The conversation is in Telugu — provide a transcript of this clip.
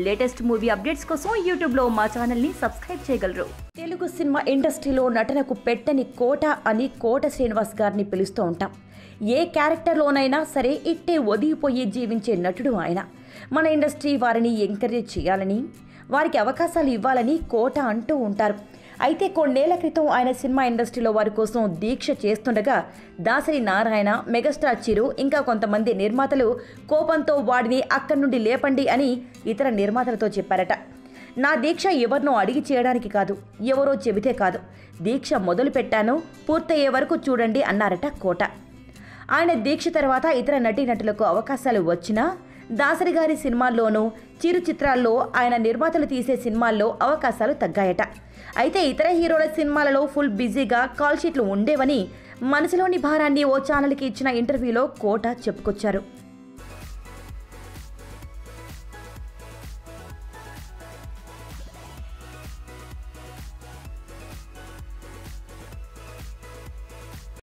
లేటెస్ట్ మూవీ అప్డేట్స్ కోసం యూట్యూబ్లో మా ఛానల్ని సబ్స్క్రైబ్ చేయగలరు. తెలుగు సినిమా ఇండస్ట్రీలో నటనకు పెట్టని కోట అని కోట శ్రీనివాస్ గారిని పిలుస్తూ ఉంటాం. ఏ క్యారెక్టర్లోనైనా సరే ఇట్టే ఒదిగిపోయి జీవించే నటుడు ఆయన. మన ఇండస్ట్రీ వారిని ఎంకరేజ్ చేయాలని, వారికి అవకాశాలు ఇవ్వాలని కోట అంటూ ఉంటారు. అయితే కొన్నేళ్ల క్రితం ఆయన సినిమా ఇండస్ట్రీలో వారి కోసం దీక్ష చేస్తుండగా దాసరి నారాయణ, మెగాస్టార్ చిరు ఇంకా కొంతమంది నిర్మాతలు కోపంతో వాడిని అక్కడి నుండి లేపండి అని ఇతర నిర్మాతలతో చెప్పారట. నా దీక్ష ఎవరినో అడిగి చేయడానికి కాదు, ఎవరో చెబితే కాదు, దీక్ష మొదలు పెట్టాను, పూర్తయ్యే వరకు చూడండి అన్నారట కోట. ఆయన దీక్ష తర్వాత ఇతర నటీనటులకు అవకాశాలు వచ్చినా దాసరి గారి సినిమాల్లోనూ, చిరు చిత్రాల్లో, ఆయన నిర్మాతలు తీసే సినిమాల్లో అవకాశాలు తగ్గాయట. అయితే ఇతర హీరోల సినిమాలలో ఫుల్ బిజీగా కాల్ షీట్లు ఉండేవని మనసులోని భారాన్ని ఓ ఛానల్కి ఇచ్చిన ఇంటర్వ్యూలో కోట చెప్పుకొచ్చారు.